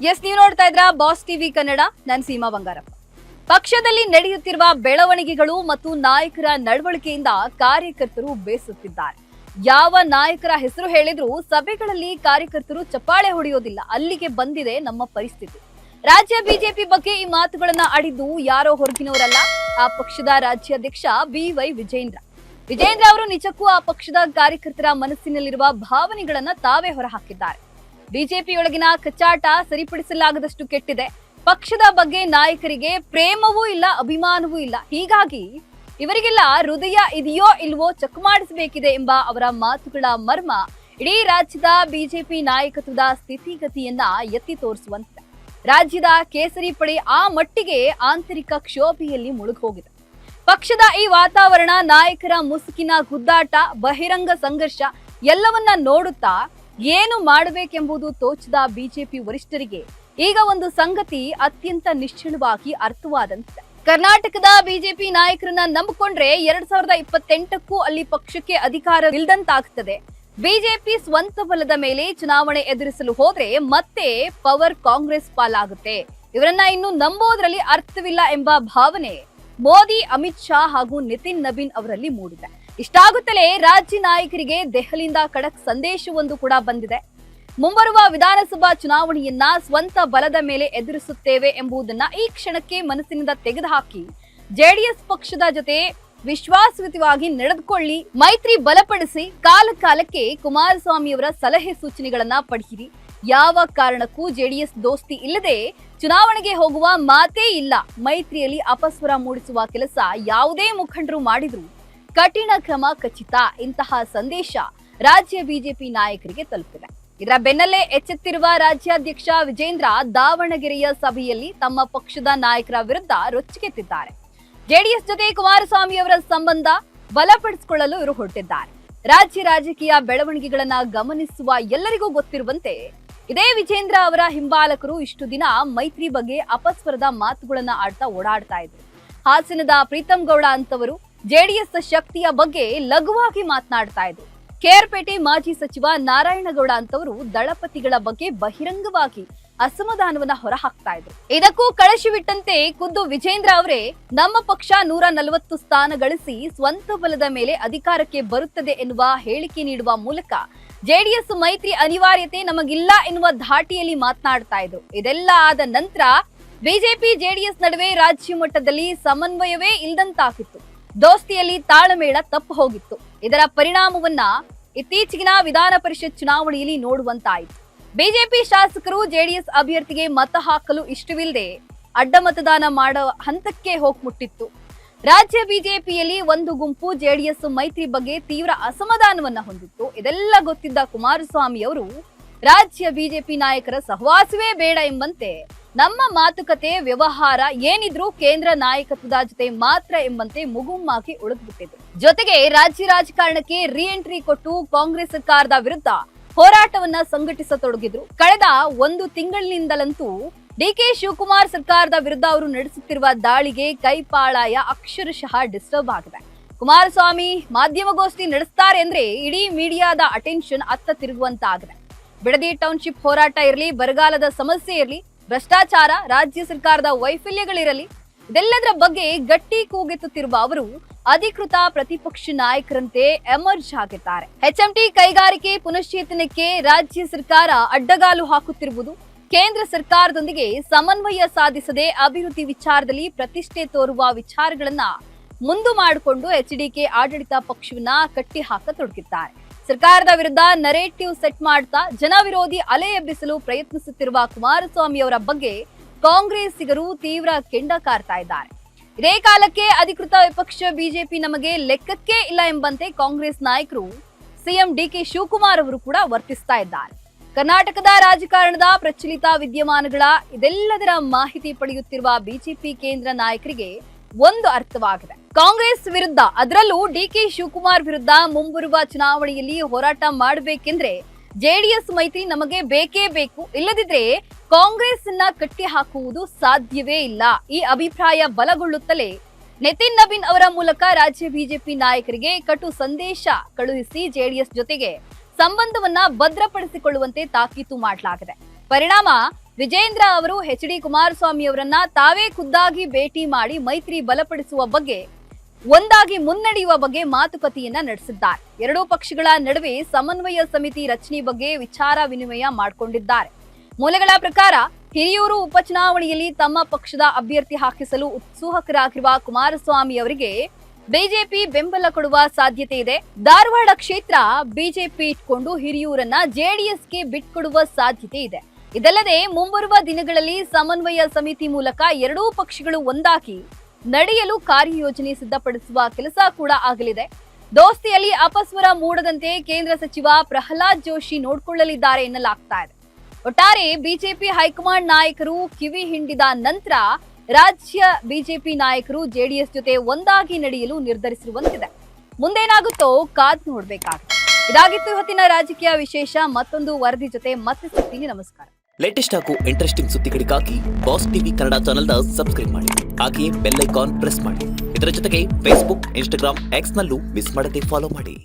S ನೀವು ನೋಡ್ತಾ ಇದ್ರ ಬಾಸ್ ಟಿವಿ ಕನ್ನಡ. ನಾನು ಸೀಮಾ ಬಂಗಾರಪ್ಪ. ಪಕ್ಷದಲ್ಲಿ ನಡೆಯುತ್ತಿರುವ ಬೆಳವಣಿಗೆಗಳು ಮತ್ತು ನಾಯಕರ ನಡವಳಿಕೆಯಿಂದ ಕಾರ್ಯಕರ್ತರು ಬೇಸತ್ತಿದ್ದಾರೆ. ಯಾವ ನಾಯಕರ ಹೆಸರು ಹೇಳಿದ್ರೂ ಸಭೆಗಳಲ್ಲಿ ಕಾರ್ಯಕರ್ತರು ಚಪ್ಪಾಳೆ ಹೊಡೆಯೋದಿಲ್ಲ. ಅಲ್ಲಿಗೆ ಬಂದಿದೆ ನಮ್ಮ ಪರಿಸ್ಥಿತಿ. ರಾಜ್ಯ ಬಿಜೆಪಿ ಬಗ್ಗೆ ಈ ಮಾತುಗಳನ್ನ ಆಡಿದ್ದು ಯಾರೋ ಹೊರಗಿನವರಲ್ಲ, ಆ ಪಕ್ಷದ ರಾಜ್ಯಾಧ್ಯಕ್ಷ ಬಿವೈ ವಿಜೇಂದ್ರ ಅವರು ನಿಜಕ್ಕೂ ಆ ಪಕ್ಷದ ಕಾರ್ಯಕರ್ತರ ಮನಸ್ಸಿನಲ್ಲಿರುವ ಭಾವನೆಗಳನ್ನ ತಾವೇ ಹೊರಹಾಕಿದ್ದಾರೆ. ಬಿಜೆಪಿಯೊಳಗಿನ ಕಚ್ಚಾಟ ಸರಿಪಡಿಸಲಾಗದಷ್ಟು ಕೆಟ್ಟಿದೆ. ಪಕ್ಷದ ಬಗ್ಗೆ ನಾಯಕರಿಗೆ ಪ್ರೇಮವೂ ಇಲ್ಲ, ಅಭಿಮಾನವೂ ಇಲ್ಲ. ಹೀಗಾಗಿ ಇವರಿಗೆಲ್ಲ ಹೃದಯ ಇದೆಯೋ ಇಲ್ವೋ ಚೆಕ್ ಮಾಡಿಸಬೇಕಿದೆ ಎಂಬ ಅವರ ಮಾತುಗಳ ಮರ್ಮ ಇಡೀ ರಾಜ್ಯದ ಬಿಜೆಪಿ ನಾಯಕತ್ವದ ಸ್ಥಿತಿಗತಿಯನ್ನ ಎತ್ತಿ ತೋರಿಸುವಂತಿದೆ. ರಾಜ್ಯದ ಕೇಸರಿ ಪಡೆ ಆ ಮಟ್ಟಿಗೆ ಆಂತರಿಕ ಕ್ಷೋಭೆಯಲ್ಲಿ ಮುಳುಗೋಗಿದೆ. ಪಕ್ಷದ ಈ ವಾತಾವರಣ, ನಾಯಕರ ಮುಸುಕಿನ ಗುದ್ದಾಟ, ಬಹಿರಂಗ ಸಂಘರ್ಷ ಎಲ್ಲವನ್ನ ನೋಡುತ್ತಾ ಏನು ಮಾಡಬೇಕೆಂಬುದು ತೋಚದ ಬಿಜೆಪಿ ವರಿಷ್ಠರಿಗೆ ಈಗ ಒಂದು ಸಂಗತಿ ಅತ್ಯಂತ ನಿಶ್ಚಲವಾಗಿ ಅರ್ಥವಾದಂತಿದೆ. ಕರ್ನಾಟಕದ ಬಿಜೆಪಿ ನಾಯಕರನ್ನ ನಂಬಿಕೊಂಡ್ರೆ 2028ಕ್ಕೂ ಅಲ್ಲಿ ಪಕ್ಷಕ್ಕೆ ಅಧಿಕಾರ ಇಲ್ದಂತಾಗ್ತದೆ. ಬಿಜೆಪಿ ಸ್ವಂತ ಬಲದ ಮೇಲೆ ಚುನಾವಣೆ ಎದುರಿಸಲು ಹೋದ್ರೆ ಮತ್ತೆ ಪವರ್ ಕಾಂಗ್ರೆಸ್ ಪಾಲಾಗುತ್ತೆ. ಇವರನ್ನ ಇನ್ನು ನಂಬೋದ್ರಲ್ಲಿ ಅರ್ಥವಿಲ್ಲ ಎಂಬ ಭಾವನೆ ಮೋದಿ, ಅಮಿತ್ ಶಾ ಹಾಗೂ ನಿತಿನ್ ನಬೀನ್ ಅವರಲ್ಲಿ ಮೂಡಿದೆ. ಇಷ್ಟಾಗುತ್ತಲೇ ರಾಜ್ಯ ನಾಯಕರಿಗೆ ದೆಹಲಿಯಿಂದ ಖಡಕ್ ಸಂದೇಶವೊಂದು ಕೂಡ ಬಂದಿದೆ. ಮುಂಬರುವ ವಿಧಾನಸಭಾ ಚುನಾವಣೆಯನ್ನ ಸ್ವಂತ ಬಲದ ಮೇಲೆ ಎದುರಿಸುತ್ತೇವೆ ಎಂಬುದನ್ನ ಈ ಕ್ಷಣಕ್ಕೆ ಮನಸ್ಸಿನಿಂದ ತೆಗೆದುಹಾಕಿ ಜೆಡಿಎಸ್ ಪಕ್ಷದ ಜೊತೆ ವಿಶ್ವಾಸಯುತವಾಗಿ ನಡೆದುಕೊಳ್ಳಿ, ಮೈತ್ರಿ ಬಲಪಡಿಸಿ, ಕಾಲಕ್ಕೆ ಕುಮಾರಸ್ವಾಮಿಯವರ ಸಲಹೆ ಸೂಚನೆಗಳನ್ನ ಪಡೆಯಿರಿ. ಯಾವ ಕಾರಣಕ್ಕೂ ಜೆಡಿಎಸ್ ದೋಸ್ತಿ ಇಲ್ಲದೆ ಚುನಾವಣೆಗೆ ಹೋಗುವ ಮಾತೇ ಇಲ್ಲ. ಮೈತ್ರಿಯಲ್ಲಿ ಅಪಸ್ವರ ಮೂಡಿಸುವ ಕೆಲಸ ಯಾವುದೇ ಮುಖಂಡರು ಮಾಡಿದ್ರು ಕಠಿಣ ಕ್ರಮ ಖಚಿತ. ಇಂತಹ ಸಂದೇಶ ರಾಜ್ಯ ಬಿಜೆಪಿ ನಾಯಕರಿಗೆ ತಲುಪಿದೆ. ಇದರ ಬೆನ್ನಲ್ಲೇ ಎಚ್ಚೆತ್ತಿರುವ ರಾಜ್ಯಾಧ್ಯಕ್ಷ ವಿಜೇಂದ್ರ ದಾವಣಗೆರೆಯ ಸಭೆಯಲ್ಲಿ ತಮ್ಮ ಪಕ್ಷದ ನಾಯಕರ ವಿರುದ್ಧ ರೊಚ್ಚಿಗೆತ್ತಿದ್ದಾರೆ. ಜೆಡಿಎಸ್ ಜೊತೆ ಕುಮಾರಸ್ವಾಮಿ ಅವರ ಸಂಬಂಧ ಬಲಪಡಿಸಿಕೊಳ್ಳಲು ಇವರು ಹೊರಟಿದ್ದಾರೆ. ರಾಜ್ಯ ರಾಜಕೀಯ ಬೆಳವಣಿಗೆಗಳನ್ನ ಗಮನಿಸುವ ಎಲ್ಲರಿಗೂ ಗೊತ್ತಿರುವಂತೆ ಇದೇ ವಿಜೇಂದ್ರ ಅವರ ಹಿಂಬಾಲಕರು ಇಷ್ಟು ದಿನ ಮೈತ್ರಿ ಬಗ್ಗೆ ಅಪಸ್ವರದ ಮಾತುಗಳನ್ನ ಆಡ್ತಾ ಓಡಾಡ್ತಾ ಇದ್ರು. ಹಾಸನದ ಪ್ರೀತಂ ಗೌಡ ಅಂತವರು ಜೆಡಿಎಸ್ ಶಕ್ತಿಯ ಬಗ್ಗೆ ಲಘುವಾಗಿ ಮಾತನಾಡ್ತಾ ಇದ್ರು. ಕೆಆರ್ಪೇಟೆ ಮಾಜಿ ಸಚಿವ ನಾರಾಯಣಗೌಡ ಅಂತವರು ದಳಪತಿಗಳ ಬಗ್ಗೆ ಬಹಿರಂಗವಾಗಿ ಅಸಮಾಧಾನವನ್ನ ಹೊರಹಾಕ್ತಾ ಇದ್ರು. ಇದಕ್ಕೂ ಕಳಶಿಬಿಟ್ಟಂತೆ ಖುದ್ದು ವಿಜೇಂದ್ರ ಅವರೇ ನಮ್ಮ ಪಕ್ಷ 140 ಸ್ಥಾನ ಗಳಿಸಿ ಸ್ವಂತ ಬಲದ ಮೇಲೆ ಅಧಿಕಾರಕ್ಕೆ ಬರುತ್ತದೆ ಎನ್ನುವ ಹೇಳಿಕೆ ನೀಡುವ ಮೂಲಕ ಜೆಡಿಎಸ್ ಮೈತ್ರಿ ಅನಿವಾರ್ಯತೆ ನಮಗಿಲ್ಲ ಎನ್ನುವ ಧಾಟಿಯಲ್ಲಿ ಮಾತನಾಡ್ತಾ ಇದ್ರು. ಇದೆಲ್ಲ ಆದ ನಂತರ ಬಿಜೆಪಿ ಜೆಡಿಎಸ್ ನಡುವೆ ರಾಜ್ಯ ಮಟ್ಟದಲ್ಲಿ ಸಮನ್ವಯವೇ ಇಲ್ದಂತಾಗಿತ್ತು. ದೋಸ್ತಿಯಲ್ಲಿ ತಾಳಮೇಳ ತಪ್ಪು ಹೋಗಿತ್ತು. ಇದರ ಪರಿಣಾಮವನ್ನ ಇತ್ತೀಚೆಗಿನ ವಿಧಾನ ಪರಿಷತ್ ಚುನಾವಣೆಯಲ್ಲಿ ನೋಡುವಂತಾಯಿತು. ಬಿಜೆಪಿ ಶಾಸಕರು ಜೆಡಿಎಸ್ ಅಭ್ಯರ್ಥಿಗೆ ಮತ ಹಾಕಲು ಇಷ್ಟವಿಲ್ಲದೆ ಅಡ್ಡ ಮತದಾನ ಮಾಡೋ ಹಂತಕ್ಕೆ ಹೋಗ್ಬಿಟ್ಟಿತ್ತು. ರಾಜ್ಯ ಬಿಜೆಪಿಯಲ್ಲಿ ಒಂದು ಗುಂಪು ಜೆಡಿಎಸ್ ಮೈತ್ರಿ ಬಗ್ಗೆ ತೀವ್ರ ಅಸಮಾಧಾನವನ್ನ ಹೊಂದಿತ್ತು. ಇದೆಲ್ಲ ಗೊತ್ತಿದ್ದ ಕುಮಾರಸ್ವಾಮಿ ಅವರು ರಾಜ್ಯ ಬಿಜೆಪಿ ನಾಯಕರ ಸಹವಾಸವೇ ಬೇಡ ಎಂಬಂತೆ ನಮ್ಮ ಮಾತುಕತೆ ವ್ಯವಹಾರ ಏನಿದ್ರು ಕೇಂದ್ರ ನಾಯಕತ್ವದ ಜೊತೆ ಮಾತ್ರ ಎಂಬಂತೆ ಮುಗುಮ್ಮಾಗಿ ಉಳಿದ್ಬಿಟ್ಟಿದ್ರು. ಜೊತೆಗೆ ರಾಜ್ಯ ರಾಜಕಾರಣಕ್ಕೆ ರಿ ಎಂಟ್ರಿ ಕೊಟ್ಟು ಕಾಂಗ್ರೆಸ್ ಸರ್ಕಾರದ ವಿರುದ್ಧ ಹೋರಾಟವನ್ನ ಸಂಘಟಿಸತೊಡಗಿದ್ರು. ಕಳೆದ 1 ತಿಂಗಳಿನಿಂದಲಂತೂ ಡಿಕೆ ಶಿವಕುಮಾರ್ ಸರ್ಕಾರದ ವಿರುದ್ಧ ಅವರು ನಡೆಸುತ್ತಿರುವ ದಾಳಿಗೆ ಕೈಪಾಳಾಯ ಅಕ್ಷರಶಃ ಡಿಸ್ಟರ್ಬ್ ಆಗಿದೆ. ಕುಮಾರಸ್ವಾಮಿ ಮಾಧ್ಯಮಗೋಷ್ಠಿ ನಡೆಸ್ತಾರೆ ಅಂದ್ರೆ ಇಡೀ ಮೀಡಿಯಾದ ಅಟೆನ್ಷನ್ ಅತ್ತ ತಿರುಗುವಂತಾಗಿದೆ. ಬಿಡದಿ ಟೌನ್ಶಿಪ್ ಹೋರಾಟ ಇರಲಿ, ಬರಗಾಲದ ಸಮಸ್ಯೆ ಇರಲಿ, ಭ್ರಷ್ಟಾಚಾರ, ರಾಜ್ಯ ಸರ್ಕಾರದ ವೈಫಲ್ಯಗಳಿರಲಿ, ಇದೆಲ್ಲದರ ಬಗ್ಗೆ ಗಟ್ಟಿ ಕೂಗೆತ್ತುತ್ತಿರುವ ಅವರು ಅಧಿಕೃತ ಪ್ರತಿಪಕ್ಷ ನಾಯಕರಂತೆ ಎಮರ್ಜ್ ಆಗಿದ್ದಾರೆ. ಎಚ್ಎಂಟಿ ಕೈಗಾರಿಕೆ ಪುನಶ್ಚೇತನಕ್ಕೆ ರಾಜ್ಯ ಸರ್ಕಾರ ಅಡ್ಡಗಾಲು ಹಾಕುತ್ತಿರುವುದು, ಕೇಂದ್ರ ಸರ್ಕಾರದೊಂದಿಗೆ ಸಮನ್ವಯ ಸಾಧಿಸದೆ ಅಭಿವೃದ್ಧಿ ವಿಚಾರದಲ್ಲಿ ಪ್ರತಿಷ್ಠೆ ತೋರುವ ವಿಚಾರಗಳನ್ನ ಮುಂದು ಮಾಡಿಕೊಂಡು ಎಚ್ಡಿಕೆ ಆಡಳಿತ ಪಕ್ಷವನ್ನ ಕಟ್ಟಿ ಹಾಕತೊಡಗಿದ್ದಾರೆ. ಸರ್ಕಾರದ ವಿರುದ್ಧ ನರೇಟಿವ್ ಸೆಟ್ ಮಾಡ್ತಾ ಜನ ವಿರೋಧಿ ಅಲೆ ಎಬ್ಬಿಸಲು ಪ್ರಯತ್ನಿಸುತ್ತಿರುವ ಕುಮಾರಸ್ವಾಮಿ ಅವರ ಬಗ್ಗೆ ಕಾಂಗ್ರೆಸ್ಸಿಗರು ತೀವ್ರ ಕೆಂಡ ಕಾರ್ತಾ ಇದ್ದಾರೆ. ಇದೇ ಕಾಲಕ್ಕೆ ಅಧಿಕೃತ ವಿಪಕ್ಷ ಬಿಜೆಪಿ ನಮಗೆ ಲೆಕ್ಕಕ್ಕೆ ಇಲ್ಲ ಎಂಬಂತೆ ಕಾಂಗ್ರೆಸ್ ನಾಯಕರು ಸಿಎಂ ಡಿಕೆ ಶಿವಕುಮಾರ್ ಅವರು ಕೂಡ ವರ್ತಿಸ್ತಾ ಇದ್ದಾರೆ. ಕರ್ನಾಟಕದ ರಾಜಕಾರಣದ ಪ್ರಚಲಿತ ವಿದ್ಯಮಾನಗಳ ಇದೆಲ್ಲದರ ಮಾಹಿತಿ ಪಡೆಯುತ್ತಿರುವ ಬಿಜೆಪಿ ಕೇಂದ್ರ ನಾಯಕರಿಗೆ ಒಂದು ಅರ್ಥವಾಗಿದೆ. ಕಾಂಗ್ರೆಸ್ ವಿರುದ್ಧ, ಅದರಲ್ಲೂ ಡಿಕೆ ಶಿವಕುಮಾರ್ ವಿರುದ್ಧ ಮುಂಬರುವ ಚುನಾವಣೆಯಲ್ಲಿ ಹೋರಾಟ ಮಾಡಬೇಕೆಂದ್ರೆ ಜೆಡಿಎಸ್ ಮೈತ್ರಿ ನಮಗೆ ಬೇಕೇ ಬೇಕು, ಇಲ್ಲದಿದ್ರೆ ಕಾಂಗ್ರೆಸ್ ಅನ್ನ ಕಟ್ಟಿ ಹಾಕುವುದು ಸಾಧ್ಯವೇ ಇಲ್ಲ. ಈ ಅಭಿಪ್ರಾಯ ಬಲಗೊಳ್ಳುತ್ತಲೇ ನಿತಿನ್ ನಬೀನ್ ಅವರ ಮೂಲಕ ರಾಜ್ಯ ಬಿಜೆಪಿ ನಾಯಕರಿಗೆ ಕಟು ಸಂದೇಶ ಕಳುಹಿಸಿ ಜೆಡಿಎಸ್ ಜೊತೆಗೆ ಸಂಬಂಧವನ್ನ ಭದ್ರಪಡಿಸಿಕೊಳ್ಳುವಂತೆ ತಾಕೀತು ಮಾಡಲಾಗಿದೆ. ಪರಿಣಾಮ ವಿಜೇಂದ್ರ ಅವರು ಎಚ್.ಡಿ. ಕುಮಾರಸ್ವಾಮಿ ಅವರನ್ನ ತಾವೇ ಖುದ್ದಾಗಿ ಭೇಟಿ ಮಾಡಿ ಮೈತ್ರಿ ಬಲಪಡಿಸುವ ಬಗ್ಗೆ, ಒಂದಾಗಿ ಮುನ್ನಡೆಯುವ ಬಗ್ಗೆ ಮಾತುಕತೆಯನ್ನ ನಡೆಸಿದ್ದಾರೆ. ಎರಡೂ ಪಕ್ಷಗಳ ನಡುವೆ ಸಮನ್ವಯ ಸಮಿತಿ ರಚನೆ ಬಗ್ಗೆ ವಿಚಾರ ವಿನಿಮಯ ಮಾಡಿಕೊಂಡಿದ್ದಾರೆ. ಮೂಲಗಳ ಪ್ರಕಾರ ಹಿರಿಯೂರು ಉಪಚುನಾವಣೆಯಲ್ಲಿ ತಮ್ಮ ಪಕ್ಷದ ಅಭ್ಯರ್ಥಿ ಹಾಕಿಸಲು ಉತ್ಸುಕರಾಗಿರುವ ಕುಮಾರಸ್ವಾಮಿ ಅವರಿಗೆ ಬಿಜೆಪಿ ಬೆಂಬಲ ಕೊಡುವ ಸಾಧ್ಯತೆ ಇದೆ. ಧಾರವಾಡ ಕ್ಷೇತ್ರ ಬಿಜೆಪಿ ಇಟ್ಕೊಂಡು ಹಿರಿಯೂರನ್ನ ಜೆಡಿಎಸ್ಗೆ ಬಿಟ್ಕೊಡುವ ಸಾಧ್ಯತೆ ಇದೆ. ಇದಲ್ಲದೆ ಮುಂಬರುವ ದಿನಗಳಲ್ಲಿ ಸಮನ್ವಯ ಸಮಿತಿ ಮೂಲಕ ಎರಡೂ ಪಕ್ಷಗಳು ಒಂದಾಗಿ ನಡೆಯಲು ಕಾರ್ಯಯೋಜನೆ ಸಿದ್ಧಪಡಿಸುವ ಕೆಲಸ ಕೂಡ ಆಗಲಿದೆ. ದೋಸ್ತಿಯಲ್ಲಿ ಅಪಸ್ವರ ಮೂಡದಂತೆ ಕೇಂದ್ರ ಸಚಿವ ಪ್ರಹ್ಲಾದ್ ಜೋಶಿ ನೋಡಿಕೊಳ್ಳಲಿದ್ದಾರೆ ಎನ್ನಲಾಗ್ತಾ ಇದೆ. ಒಟ್ಟಾರೆ ಬಿಜೆಪಿ ಹೈಕಮಾಂಡ್ ನಾಯಕರು ಕಿವಿ ಹಿಂಡಿದ ನಂತರ ರಾಜ್ಯ ಬಿಜೆಪಿ ನಾಯಕರು ಜೆಡಿಎಸ್ ಜೊತೆ ಒಂದಾಗಿ ನಡೆಯಲು ನಿರ್ಧರಿಸಿರುವಂತಿದೆ. ಮುಂದೇನಾಗುತ್ತೋ ಕಾದ್ ನೋಡ್ಬೇಕಾಗುತ್ತೆ. ಇದಾಗಿತ್ತು ಇವತ್ತಿನ ರಾಜಕೀಯ ವಿಶೇಷ. ಮತ್ತೊಂದು ವರದಿ ಜೊತೆ ಮತ್ತೆ ಸಿಗ್ತೀನಿ. ನಮಸ್ಕಾರ. ಲೇಟೆಸ್ಟ್ ಹಾಗೂ ಇಂಟ್ರೆಸ್ಟಿಂಗ್ ಸುದ್ದಿಗಳಿಗಾಗಿ ಬಾಸ್ ಟಿವಿ ಕನ್ನಡ ಚಾನೆಲ್ನ ಸಬ್ಸ್ಕ್ರೈಬ್ ಮಾಡಿ. ಹಾಗೆಯೇ ಬೆಲ್ ಐಕಾನ್ ಪ್ರೆಸ್ ಮಾಡಿ. ಇದರ ಜೊತೆಗೆ ಫೇಸ್ಬುಕ್, ಇನ್ಸ್ಟಾಗ್ರಾಮ್, ಎಕ್ಸ್ ನಲ್ಲೂ ಮಿಸ್ ಮಾಡದೆ ಫಾಲೋ ಮಾಡಿ.